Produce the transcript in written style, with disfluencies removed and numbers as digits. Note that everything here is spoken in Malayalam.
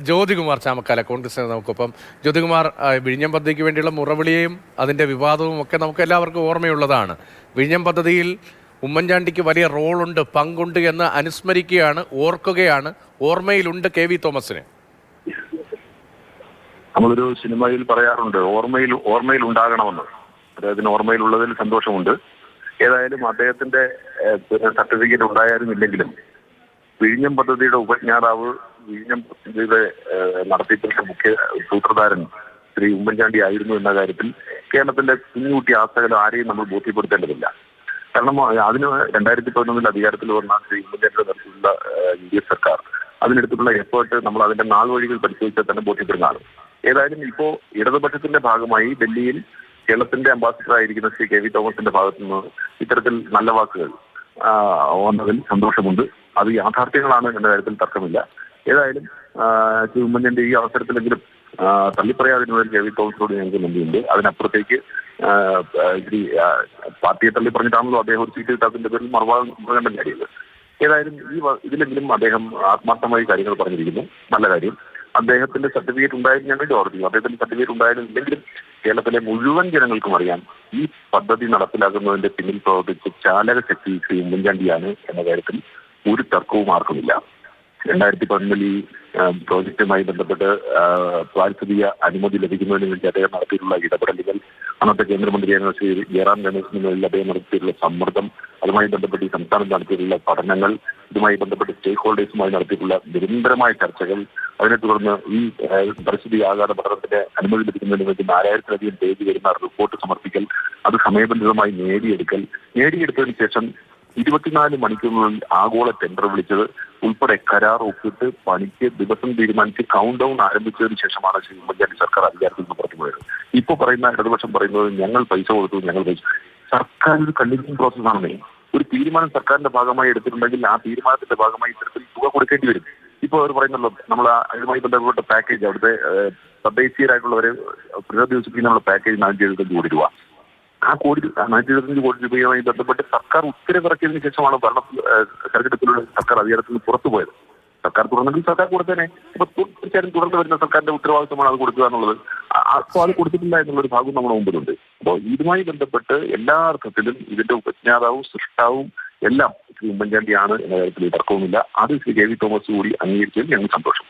ജ്യോതികുമാർ ചാമക്കാല കോൺഗ്രസിന് നമുക്കൊപ്പം. ജ്യോതികുമാർ, വിഴിഞ്ഞം പദ്ധതിക്ക് വേണ്ടിയുള്ള മുറവിളിയെയും അതിൻ്റെ വിവാദവും ഒക്കെ നമുക്ക് എല്ലാവർക്കും ഓർമ്മയുള്ളതാണ്. വിഴിഞ്ഞം പദ്ധതിയിൽ ഉമ്മൻചാണ്ടിക്ക് വലിയ റോളുണ്ട്, പങ്കുണ്ട് എന്ന് അനുസ്മരിക്കുകയാണ്, ഓർക്കുകയാണ്. ഓർമ്മയിലുണ്ട് KV തോമസിന്. നമ്മളൊരു സിനിമയിൽ പറയാറുണ്ട്, ഓർമ്മയിൽ ഉണ്ടാകണമെന്ന്. അദ്ദേഹത്തിന് ഓർമ്മയിലുള്ളതിൽ സന്തോഷമുണ്ട്. ഏതായാലും അദ്ദേഹത്തിന്റെ സർട്ടിഫിക്കറ്റ് ഉണ്ടായാലും ഇല്ലെങ്കിലും വിഴിഞ്ഞം പദ്ധതിയുടെ ഉപജ്ഞാതാവ്, വിഴിഞ്ഞം പദ്ധതിയുടെ നടത്തിപ്പിന്റെ മുഖ്യ സൂത്രധാരൻ ശ്രീ ഉമ്മൻചാണ്ടി ആയിരുന്നു എന്ന കാര്യത്തിൽ കേരളത്തിന്റെ കുഞ്ഞുകുട്ടി ആസ്ഥകൾ ആരെയും നമ്മൾ ബോധ്യപ്പെടുത്തേണ്ടതില്ല. കാരണം അതിന് 2011 അധികാരത്തിൽ വന്ന ശ്രീ ഉമ്മൻചാണ്ടിയുടെ നേതൃത്വത്തിലുള്ള UDF സർക്കാർ അതിനെടുത്തിട്ടുള്ള എഫേർട്ട് നമ്മൾ അതിന്റെ നാൾ വഴികൾ പരിശോധിച്ചാൽ തന്നെ ബോധ്യപ്പെടുന്നതാണ്. ഏതായാലും ഇപ്പോ ഇടതുപക്ഷത്തിന്റെ ഭാഗമായി ഡൽഹിയിൽ കേരളത്തിന്റെ അംബാസിഡർ ആയിരിക്കുന്ന ശ്രീ KV തോമസിന്റെ ഭാഗത്തു നിന്ന് ഇത്തരത്തിൽ നല്ല വാക്കുകൾ വന്നതിൽ സന്തോഷമുണ്ട്. അത് യാഥാർത്ഥ്യങ്ങളാണ് എന്ന കാര്യത്തിൽ തർക്കമില്ല. ഏതായാലും ശ്രീ ഉമ്മൻചാണ്ടി ഈ അവസരത്തിലെങ്കിലും തള്ളിപ്പറയാതിരുന്നതിൽ KV തോമസിനോട് ഞങ്ങൾക്ക് നന്ദിയുണ്ട്. അതിനപ്പുറത്തേക്ക് ശ്രീ പാർട്ടിയെ തള്ളി പറഞ്ഞിട്ടാണല്ലോ അദ്ദേഹം ഒരു സീറ്റ് കിട്ടാത്തതിന്റെ പേരിൽ മറുപകണ്ട കാര്യമില്ല. ഏതായാലും ഇതിലെങ്കിലും അദ്ദേഹം ആത്മാർത്ഥമായി കാര്യങ്ങൾ പറഞ്ഞിരിക്കുന്നു, നല്ല കാര്യം. അദ്ദേഹത്തിന്റെ സർട്ടിഫിക്കറ്റ് ഉണ്ടായാലും ഞങ്ങൾ ഓർമ്മിക്കുന്നു. അദ്ദേഹത്തിന്റെ സർട്ടിഫിക്കറ്റ് ഉണ്ടായാലും ഇല്ലെങ്കിലും കേരളത്തിലെ മുഴുവൻ ജനങ്ങൾക്കും അറിയാം ഈ പദ്ധതി നടപ്പിലാക്കുന്നതിന്റെ പിന്നിൽ പ്രവർത്തിച്ച ചാലക ശക്തി ശ്രീ ഉമ്മൻചാണ്ടിയാണ് എന്ന കാര്യത്തിൽ ഒരു തർക്കവും ആർക്കുമില്ല. 2011 ഈ പ്രോജക്റ്റുമായി ബന്ധപ്പെട്ട് പാരിസ്ഥിതിക അനുമതി ലഭിക്കുന്നതിന് വേണ്ടി അദ്ദേഹം നടത്തിയിട്ടുള്ള ഇടപെടലുകൾ, അന്നത്തെ കേന്ദ്രമന്ത്രിയായിരുന്ന ശ്രീ ജയറാം രമേശിന് മേലിൽ അദ്ദേഹം നടത്തിയിട്ടുള്ള സമ്മർദ്ദം, അതുമായി ബന്ധപ്പെട്ട് ഈ സംസ്ഥാനം നടത്തിയിട്ടുള്ള പഠനങ്ങൾ, ഇതുമായി ബന്ധപ്പെട്ട് സ്റ്റേക്ക് ഹോൾഡേഴ്സുമായി നടത്തിയിട്ടുള്ള നിരന്തരമായ ചർച്ചകൾ, അതിനെ തുടർന്ന് ഈ പരിസ്ഥിതി ആഘാത പഠനത്തിന്റെ അനുമതി ലഭിക്കുന്നതിന് വേണ്ടി 4000-ലധികം പേജ് വരുന്ന റിപ്പോർട്ട് സമർപ്പിക്കൽ, അത് സമയബന്ധിതമായി നേടിയെടുത്തതിന് ശേഷം 24 മണിക്കൂറിനുള്ളിൽ ആഗോള ടെൻഡർ വിളിച്ചത് ഉൾപ്പെടെ കരാർ ഒപ്പിട്ട് പണിക്ക് ദിവസം തീരുമാനിച്ച് കൗണ്ട് ഡൗൺ ആരംഭിച്ചതിന് ശേഷമാണ് ശ്രീ ഉമ്മൻചാണ്ടി സർക്കാർ അധികാരത്തിൽ നിന്ന് പുറത്തു പോയത്. ഇപ്പൊ പറയുന്ന ഇടതുപക്ഷം പറയുന്നത് ഞങ്ങൾ പൈസ കൊടുത്തു. സർക്കാർ ഒരു കണ്ടിന്യൂയിങ് പ്രോസസ്സാണെന്നേ. ഒരു തീരുമാനം സർക്കാരിന്റെ ഭാഗമായി എടുത്തിട്ടുണ്ടെങ്കിൽ ആ തീരുമാനത്തിന്റെ ഭാഗമായി ഇത്തരത്തിൽ തുക കൊടുക്കേണ്ടി വരും. ഇപ്പോൾ അവർ പറയുന്നല്ലോ, നമ്മൾ അതുമായി ബന്ധപ്പെട്ട പാക്കേജ്, അവിടുത്തെ തദ്ദേശീയരായിട്ടുള്ളവരെ പുനരധിവസിപ്പിക്കാനുള്ള പാക്കേജ് 475 കോടി രൂപ. ആ 475 കോടി രൂപയുമായി ബന്ധപ്പെട്ട് സർക്കാർ ഉത്തരവിറക്കിയതിനു ശേഷമാണ് തെരഞ്ഞെടുപ്പിലൂടെ സർക്കാർ അധികാരത്തിൽ നിന്ന് പുറത്തു പോയത്. സർക്കാർ തുറന്നെങ്കിൽ സർക്കാർ കൊടുത്തേനെ. അപ്പൊ തീർച്ചയായും തുടർന്ന് വരുന്ന സർക്കാരിന്റെ ഉത്തരവാദിത്തമാണ് അത് കൊടുക്കുക എന്നുള്ളത്. അപ്പോൾ അത് കൊടുത്തിട്ടില്ല എന്നുള്ളൊരു ഭാഗം നമ്മുടെ മുമ്പിലുണ്ട്. അപ്പോൾ ഇതുമായി ബന്ധപ്പെട്ട് എല്ലാ അർത്ഥത്തിലും ഇതിന്റെ ഉപജ്ഞാതാവും സൃഷ്ടാവും എല്ലാം ശ്രീ ഉമ്മൻചാണ്ടിയാണ് എന്ന കാര്യത്തിൽ തർക്കവുമില്ല. അത് ശ്രീ KV തോമസ് കൂടി അംഗീകരിച്ചതിൽ ഞങ്ങൾക്ക് സന്തോഷം.